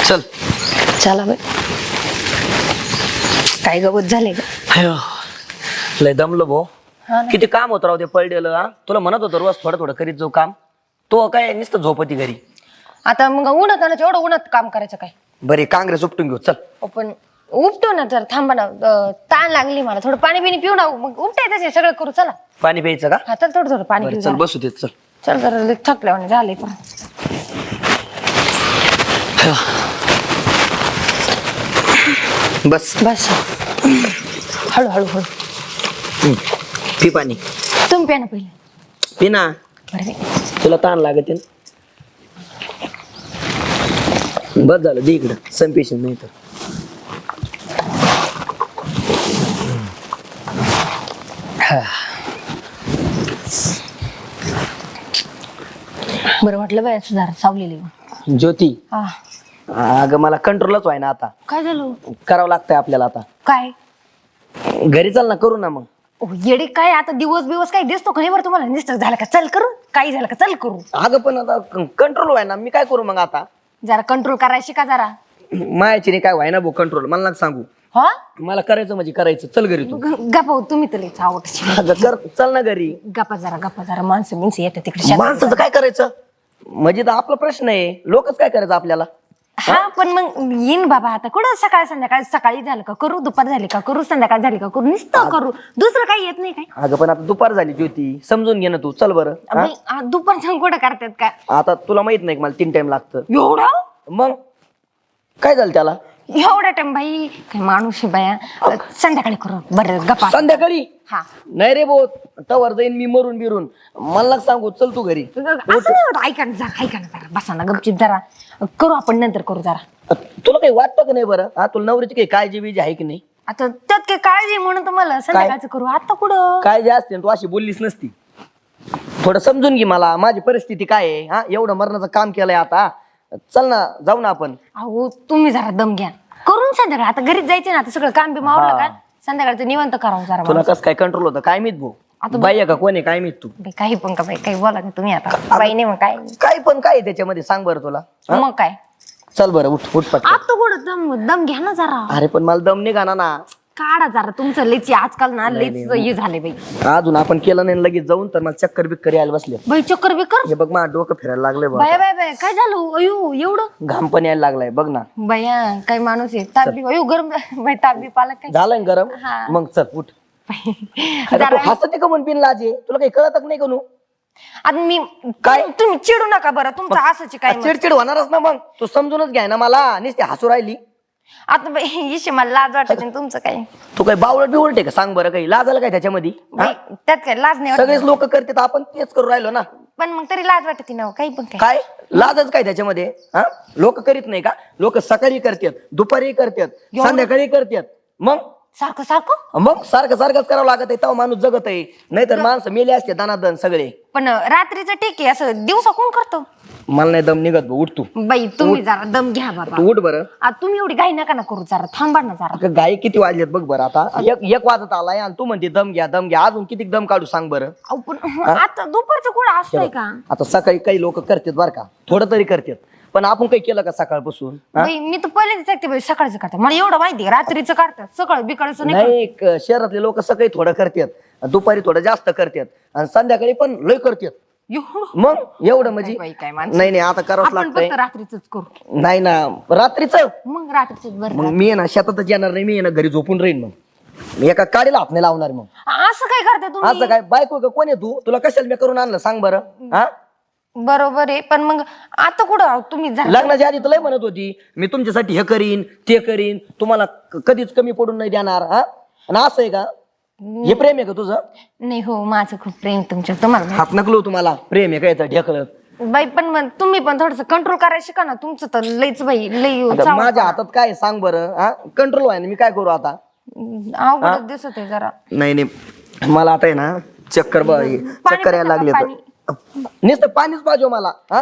चल. चला बाई. काय गवत झाले का? अयो, लय दमलो भाऊ. हा ना. किती काम होतं राव ते पडलेलं. हा तुला म्हणत होतं रोज थोडं थोडं करीत जाऊ काम. तो काय नुसतं झोपती घरी. आता मग उन्हात आणायचं, एवढं उन्हात काम करायचं काय? बरे काँग्रेस उपटून घेऊ चल. पण उपटू ना, जर थांबा ना. ताण लागली मला, थोडं पाणी बिणी पिऊ ना, मग उपटायचं सगळं करू. चला पाणी प्यायचं का? हा, चल थोडं थोडं पाणी बरं पिऊ चल जरा. बसू देत चल. चल जरा लय थकल्यावाने झाले पण. बस बस हळू हळू हळू. पी पाणी. तुम्ही प्या ना पहिले. पी ना. बरं बाई. तुला ताण लागत ना. बस झालं दे इकडं संपेशन नाही तर. बरं वाटलं बाई असं जरा सावलेली. ज्योती हा, अगं मला कंट्रोलच व्हाय ना आता. काय झालं? करावं लागतंय आपल्याला आता. काय घरी चल ना करू ना मग. येडे काय आता दिवस काय दिसतो का नाही बरं तुम्हाला? निसतं झालं का चल करू, काही झालं का चल करू. अगं पण आता कंट्रोल व्हाय ना. मी काय करू मग आता? जरा कंट्रोल करायची का जरा. मायाची नाही काय व्हाय ना भाऊ कंट्रोल. मला नका सांगू. हा, मला करायचं म्हणजे करायचं. चल घरी तू. गप्पा हो, तुम्ही तर लईच आवडते. अगं कर चल ना घरी. गप्पा जरा माणसं बिनसं येतात तिकडे शेतात. माणसाचं काय करायचं म्हणजे तर आपला प्रश्न आहे. लोकच काय करायचं आपल्याला. हा पण मग येईन बाबा. आता कुठं सकाळ संध्याकाळ, सकाळी झालं का करू, दुपार झाली का करू, संध्याकाळ झाली का करू, नुसतं करू, दुसरं काही येत नाही काय. अगं पण आता दुपार झाली ज्योती. समजून घे ना तू. चल बरं. हा? बाई, दुपारच्या कुठं करतात का आता तुला माहित नाही का मला 3 टाइम लागतं. एवढं? मग काय झालं त्याला? एवढा टाइम बाई, काय माणूस आहे बाया. संध्याकाळी करू बरं गप्पा. संध्याकाळी? हा, नाही रे भाऊ. तवर जाईन मी मरून बिरून. मला नका सांगू. चल तू घरी. असं नाही होत. ऐका ना जरा बसा ना गपचिप जरा. करू आपण नंतर करू जरा. तुला काही वाटतं का नाही बरं? हा तुला नवरीची काही काळजी बिजी आहे की नाही? आता त्यात काही काळजी म्हणून तुम्हाला संध्याकाळचं करू. आता कुठं काळजी असते ना, तू अशी बोललीच नसती. थोडं समजून घे मला. माझी परिस्थिती काय आहे. हा एवढं मरणाचं काम केलंय आता. चल ना जाऊ ना आपण. अहो तुम्ही जरा दम घ्या. करून संध्याकाळ आता घरीच जायचे ना. आता सगळं काम बी मावलं का संध्याकाळचं निवांत करावं जरा. तुला कसं काय कंट्रोल होतं काय माहित भाऊ. आता बाई आहे का कोण आहे काय माहित तू. बाई, काही पण का बाई, काही बोला ना तुम्ही आता. बाई नाही मग काय. काय पण काय आहे त्याच्यामध्ये सांग बरं तुला. हा? मग काय चल बरं उठ उठ पटकन. आता कुठं दम घ्या ना जरा. अरे पण मला दम निघाना ना. काढा जरा तुमचं लईच आजकाल ना लईच हे झाले बाई. अजून आपण केलं नाही लगेच जाऊन तर मला चक्कर बिक्कर यायला बसले. बाई चक्कर बिक्कर. हे बघ माझं डोकं फिरायला लागलंय बघ. बाय बाय बाय काय झालं? अयो एवढं घाम पण यायला लागलाय बघ ना. बाया काय माणूस आहे. ताबी अयो गरम बाई, ताबी पालक काय. झालंय ना गरम. हा. मग चल उठ. अरे जरा तू हसते का म्हणून पिन लाजे. तुला काही कळत नाही का नू? आता मी काय? तुम्ही चिडू नका बरं. तुमचं असंच काय मग. चिडचिड होणारच ना. मग तू समजूनच घ्याय ना मला. नुसती हसू राहिली. आता बाई इशे मला लाज वाटते ना तुमचं काय. तू काय बावळट बिवळट आहे का सांग बरं. काही लाजायला काय त्याच्यामध्ये? बाई, त्यात काय लाज नाही वाटत. सगळेच लोक करतात आपण तेच करू राहिलो ना. पण मग तरी लाज वाटते ना. काही पण काय. काय लाजच काय त्याच्यामध्ये? हा लोक करीत नाही का? लोक सकाळी करतात, दुपारी करतात, संध्याकाळी करतात. मग सारखं सारखं मग सारखं सारखंच करावं लागत आहे तेव्हा माणूस जगत आहे. नाहीतर माणसं मेले असते दनादन सगळे. पण रात्रीचं ठीक आहे. असं दिवसा कोण करतो? मला नाही दम निघत भाऊ. उठ तू. बाई तुम्ही जरा दम घ्या बाबा. तू उठ बरं. आता तुम्ही एवढी घाई नका ना करू. जरा थांबा ना जरा. अगं गाई किती वाजलेत बघ बरं. आता एक वाजत आलाय आणि तू म्हणते दम घ्या दम घ्या. अजून किती दम काढू सांग बरं. अहो, पण आता दुपारचं कुठं असतंय का? आता सकाळी काही लोक करतात बरं का. थोडं तरी करतात. पण आपण काही केलं का सकाळपासून? बाई मी तर पहिलेच ऐकते बाई सकाळचं करतात. मला एवढं माहिती आहे. रात्रीचं करतात सकाळ बिकाळचं नाही. नाही शहरातले लोक सकाळी थोडं करतात, दुपारी थोडं जास्त करतात आणि संध्याकाळी पण लय करतात. एवढं मग एवढं म्हणजे बाई काय माणसं. नाही आता करावंच आपण लागतंय. फक्त रात्रीच करू. नाही ना रात्रीचं. मग रात्रीच बरं. मग मी आहे ना शेतातच येणार नाही. मी आहे ना घरी झोपून राहीन. मग मी एका काडीला हात नाही लावणार. मग असं काय करता तुम्ही? असं काय बायको का कोण आहे तू? तुला कशाला मी करून आणलं सांग बरं. हा बरोबर आहे. पण मग आता कुठं तुम्ही लग्नाच्या आधी तुला म्हणत होती मी तुमच्यासाठी हे करीन ते करीन, तुम्हाला कधीच कमी पडून नाही देणार. हा आणि असं आहे का? हे प्रेम आहे का तुझं? नाही हो माझं खूप प्रेम तुमच्या. तुम्हाला हात नकलो तुम्हाला प्रेम आहे काय ढेकळत. बाई पण मग तुम्ही पण थोडस कंट्रोल करायला शिका ना. तुमचं तर लईच बाई लई आता माझ्या हातात काय आहे सांग बरं. हा कंट्रोल व्हाय ना. मी काय करू आता? अवघड दिसत आहे जरा. नाही मला आता आहे ना चक्कर चक्कर यायला लागले. नुसतं पाणीच पाहिजे मला. हा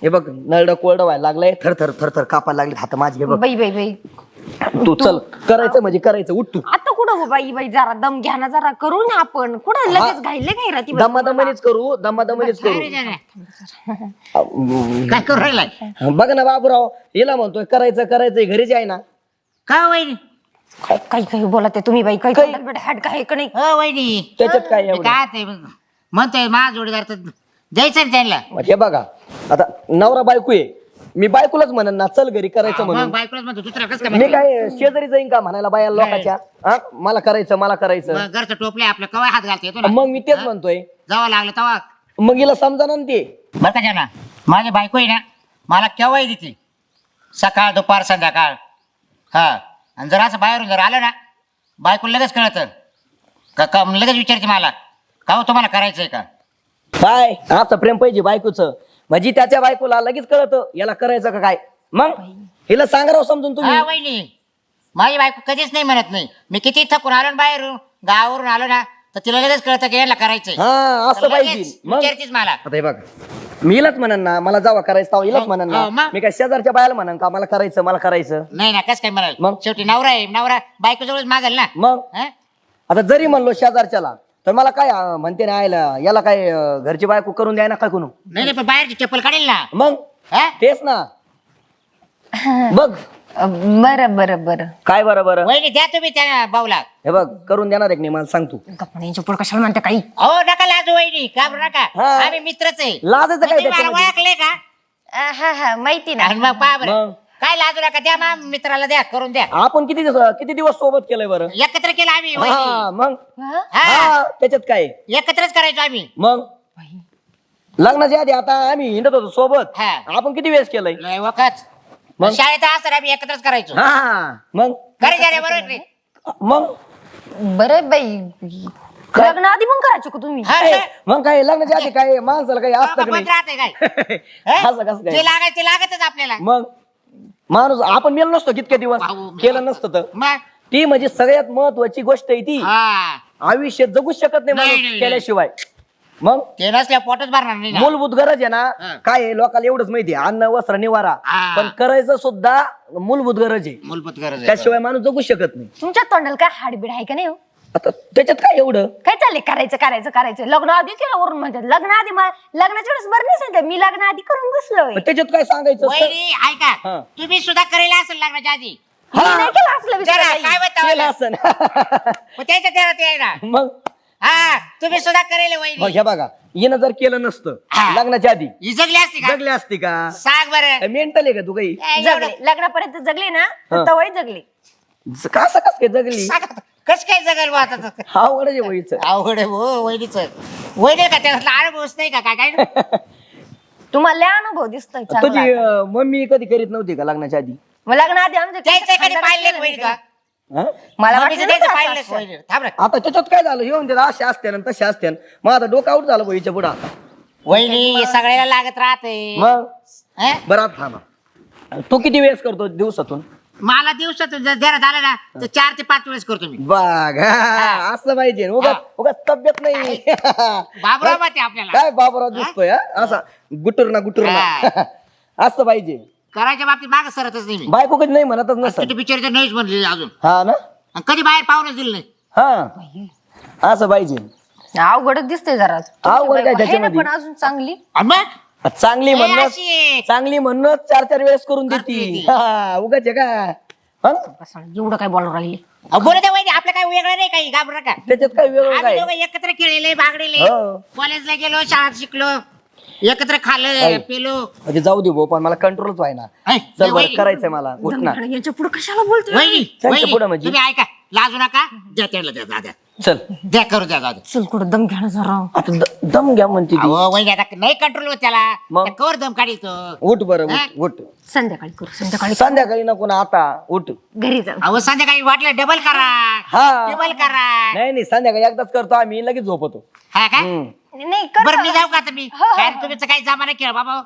हे बघ नरड कोरडं व्हायला लागलंय. थरथर थरथर कापायला लागले हात माझे. हे बघ बाई बाई बाई तू चल करायचं म्हणजे करायचं. उठ तू. आता कुठं बाई बाई जरा दम घ्या ना, जरा करू ना आपण. कुठं लगेच घाईले नाही राहती बाई. दमादमानीच करू, दमादमानीच करू. काय करू राहिलाय? बघ ना बाबूराव, हिला म्हणतोय करायचंय, घरीच आहे ना. का वहिनी? काही काही बोलत आहे तुम्ही बाई, काही हट काय का नाही. हो वहिनी, त्याच्यात काय एवढं? काय ते म्हणतोय माझा जोडीदार तर द्यायचं ना त्यांना. हे बघा, आता नवरा बायको आहे, मी बायकोलाच म्हणन ना चल घरी करायचं मग म्हणून. बायकोलाच म्हणतो दुसरा कसं मी काय शेजारी जाईन का म्हणायला बाया लोकांच्या, हा? मला करायचं. मग घरचं टोपले आपलं कवा हात घालता येतो ना. मग मी तेच म्हणतोय, जावं लागलं तेव्हा. मग हिला समजा ना ते. बरं का ना, माझी बायको आहे ना, मला केव्हाही देते, सकाळ दुपार संध्याकाळ. हा, आणि जर असं बाहेरून जर आलं ना, बायको लगेच कळतं का लगेच विचारते मला, का हो तुम्हाला करायचंय का. काय असं प्रेम पाहिजे बायकोचं, म्हणजे त्याच्या बायकोला लगेच कळतं याला करायचं का काय. मग हिला सांगा राव समजून तुम्ही. हा वहिनी, माझी बायको कधीच नाही म्हणत नाही. मी किती थकून आलो ना बाहेरून, गावावरून आलो ना, तर तिला लगेच कळतं की याला करायचंय. हा असं तर लगेच पाहिजे. मग विचारतेच मला. आता हे बघा, मी हिलाच म्हणन ना, मला जावा करायचं तेव्हा हिलाच म्हणन हो, ना. मग? मी काय शेजारच्या बायाला म्हणन का मला करायचं. नाही ना, कसं काय म्हणाल. मग? शेवटी नवरा आहे, नवरा बायको जवळच मागेल ना. मग हा? आता जरी म्हणलो शेजारच्याला, तर मला काय म्हणते ना आयला, याला काय घरची बायको करून द्याय ना काय कोण. नाही पण बाहेरची चप्पल काढेल ना. मग हा? तेच ना. बघ बरं काय बरं वहिनी द्या तुम्ही त्या भाऊला. हे बघ करून देणार आहे की नाही मला सांग तू. गप्पांच्या पुढे कशाला म्हणते काही. हो नका लाजू वहिनी, घाबरू नका. हा. आम्ही मित्रच आहे. लाजायचं काय तुम्ही मला त्याच्यामध्ये? ओळखले का? हा माहिती ना. आणि मग पहा बरं, मग? काय लाजू नका, द्या मा मित्राला, द्या करून द्या. आपण किती दिवस सोबत केलंय बरं. एकत्र केलं आम्ही हा वहिनी. मग हा? हा, हा त्याच्यात काय एकत्रच करायचो आम्ही. मग लग्नाच्या आधी आता आम्ही हिंडत होतो सोबत. हा. आपण किती वेळेस केलंय. लय वखत. मग? शाळेत असताना आम्ही एकत्रच करायचो. हा मग करायचं रे, बरोबर नाही? मग बरं बाई, लग्न आधी मग करायचं का तुम्ही. हा, ए, तर- मग काय लग्नाच्या आधी काय माणसाला काही असतं का बंद नाही. राहते काय? हा? असं कसं ते काय. लागायचं ते लागतच आपल्याला. मग माणूस आपण मेलो नसतो कितके दिवस भाऊ. केलं नसतं तर. मग ती म्हणजे सगळ्यात महत्वाची गोष्ट आहे ती. हा, आयुष्यात जगूच शकत नाही नाही, माणूस नाही. केल्याशिवाय. मग ते नसल्या पोटच भरणार नाही ना. मूलभूत गरज आहे ना. हा. काय आहे लोकांना एवढंच माहिती आहे, अन्न वस्त्र निवारा. हा. पण करायचं सुद्धा मूलभूत गरज आहे. मूलभूत गरज आहे. त्याशिवाय माणूस जगू शकत नाही. तुमच्या तोंडाला काय हाडबीड आहे का नाही हो? आता त्याच्यात काय एवढं. काय चाललंय करायचं लग्न आधी केलं वरून म्हणतात. लग्न आधी लग्नाच्या वेळेस बरं नाही सांगते, मी लग्न आधी करून बसलोय. पण त्याच्यात काय सांगायचं. वहिनी ऐका, हा. तुम्ही सुद्धा करेल असेल लग्नाच्या आधी. मी नाही केलं असलं विचार जरा काही. काय केलं बतावलं? असं. मग त्याच्या तेरा ते आहे ना. मग हा, तुम्ही सुद्धा करेल मग वहिनी. हे बघा, हिनं जर केलं नसतं हा. लग्नाच्या आधी, ही जगली असती का? जगले असते का. सांग बरं. मेंटल आहे का तू काही. जगले लग्नापर्यंत जगले ना, हा. तवय जगले. कसं काय जगली. कस काय जगल बा आता? अवघड आहे वहीचं. अवघड आहे हो वहिनीच. वहिनी का त्याला अनुभवच नाही का काय काय? तुम्हाला लय अनुभव दिसतोय तुझी चांगला. मम्मी कधी करीत नव्हती का लग्नाच्या आधी. मग लग्न आधी आमचं त्याचं कधी पाहिलं का वहिनी का? हा? मला मम्मीचं वाटलं त्याचं नव्हतं पाहिलं असं. का वहिनी? थांब रे. आता त्याच्यात काय झालं येऊन त्याला असे असते ना तसे असते मग आता डोकं आऊट झालं वहीच्या पुढं आता. वहिनी हे सगळ्याला लागत राहते. मग हं? बरं आता थांबा. तू किती वेळेस करतो दिवसातून. मला दिवसातून जरा झालं ना तर 4 ते 5 वेळेस करतो मी. बघ हा, असं पाहिजे उगाच तब्येत नाही. बाबराव माहिती आपल्याला. काय बाबराव दिसतोय हा? असा गुटुर ना असं पाहिजे. करायच्या बाबतीत मागे सरतच नाही मी. बायको कधी नाही म्हणतच नसत. किती बिचारी तर नाहीच म्हणले अजून. हा ना. आणि कधी बाहेर पाहूनच दिलं नाही. हा असं पाहिजे. अवघडच दिसतंय जरा. अवघड काय आहे ना त्याच्यामध्ये? पण अजून चांगली. आणि मग चांगली हे म्हणणं अशी आहे. चांगली म्हणणं 4-4 वेळेस करून करते देती. ती. हा उगाच आहे का. हा? एवढं काय बोलू राहिले. अहो, बोलू द्या वहिनी, आपलं काय वेगळं नाही काही, घाबरू नका. त्याच्यात काय वेगळं आम्ही काय. दोघं एकत्र खेळले बागडेले, हो. कॉलेजला गेलो, शाळेत शिकलो, एकत्र खाल्लं आहे. पिलो. म्हणजे जाऊ दे भाऊ पण मला कंट्रोलच व्हायना. ऐ, चल बरं वहिनी, करायचंय मला उठ ना. यांच्या पुढे कशाला बोलतोय. वहिनी, त्यांच्या वहिनी, पुढं म्हणजे? तुम्ही ऐका, लाजू नका, द्या त्यांना, द्या चल द्या करू द्या दादा. चल कुठं दम घ्या ना जरा. आता दम घ्या म्हणते ती. अहो वहिनी आता नाही कंट्रोल होत त्याला. मग? त्या कवर दम काढील तो. उठ बरं हा? उठ. संध्याकाळी करू संध्याकाळी. संध्याकाळी नको ना आता उठ. घरी जाऊ. अहो संध्याकाळी वाटलं डबल करा, हा. डबल करा. नाही संध्याकाळी एकदाच करतो आम्ही लगेच झोपतो. हा का? हम्म. नाही कर बरं ना. मी जाऊ का आता मी? हो. काय रे, तुम्ही काही जमा नाही केलं बाबा.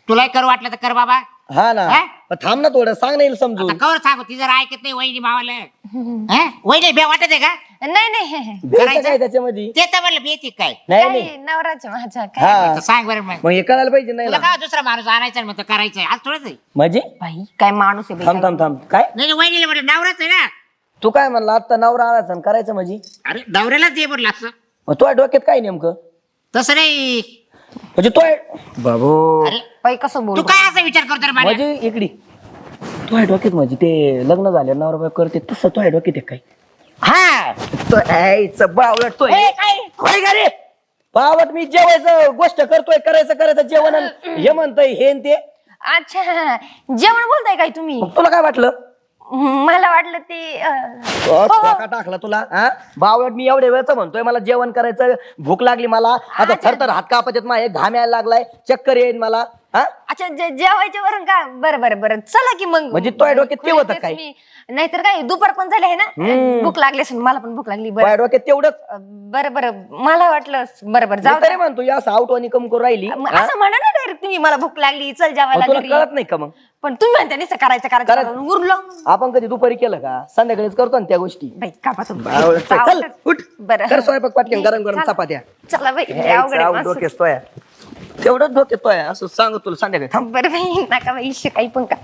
तुलाही करू वाटलं तर कर बाबा. हा ना. हा? पण थांब ना थोडं सांग नाही समजू. आता कवर सांगू, ती जर ऐकत नाही वहिनी मावाला. वहिनी बे वाटत आहे का? नाही भेटतं काय त्याच्यामध्ये. ते तर म्हणलं बेती काय. नाही काय नाही. नवराच्या माझ्या काय. हा तर सांग बरं मग. मग हे करायला पाहिजे नाही तुला ना. का दुसरा माणूस आणायचा आणि मग तो करायचंय आज थोडंच आहे. म्हणजे बाई काय माणूस आहे बाई, थांब काय. थांब थांब काय. नाही नाही, वहिनीला म्हटलं नवराच आहे ना. तू काय म्हणला आता नवरा आणायचा आणि करायचं म्हणजे अरे नवऱ्यालाच दे म्हटलं असं मग तुझ्या डोक्यात काय नेमकं तसं नाही. म्हणजे तो बाबू अरे बाई कसं तू बोल काय असा विचार करतो रे माझ्या? म्हणजे इकडी तुझ्या डोक्यात म्हणजे ते लग्न झाले नवरा बायको करते तसं तुझ्या डोक्यात आहे काय हा तो ऐचं बावळट तो ए, काय? होय का रे बावट मी जेवायचं गोष्ट करतोय करायचं जेवण आणि हे म्हणतोय हे आणि ते अच्छा जेवण बोलताय काय तुम्ही? मग तुला काय वाटलं मला वाटलं ते का टाकला तुला हा बावळट मी एवढ्या वेळच म्हणतोय मला जेवण करायचं भूक लागली मला आता थरथर हात कापत येत माझे घाम यायला लागलाय चक्कर येईल मला हा अच्छा जेवायच्या वरून का बरं चला की मग म्हणजे तुझ्या डोक्यात ते होतं काय? मी नाहीतर काय दुपार पण झाले आहे ना भूक लागली असेल मला पण भूक लागली तुझ्या डोक्यात तेवढंच बरं मला वाटलं बरं जाऊ तरी म्हणतो या असं आउटवानी कम करून राहिली मग असं म्हणा ना डायरेक्ट तुम्ही मला भूक लागली चल जेवायला तुला घरी कळत नाही का मग पण तुम्ही म्हणता नाही करायचं उरलो आपण कधी दुपारी केलं का संध्याकाळीच करतो ना त्या गोष्टी बाई कापा बावळट, चल उठ बरं कर स्वयंपाक पाटक्यान गरम चपात्या चला बाई लय अवघड आहे माणसं. डोक्यात तोया तेवढंच डोक्यात तोया असं सांगतो तुला संध्याकाळी थांब बरं बाई नका बाई काही पण का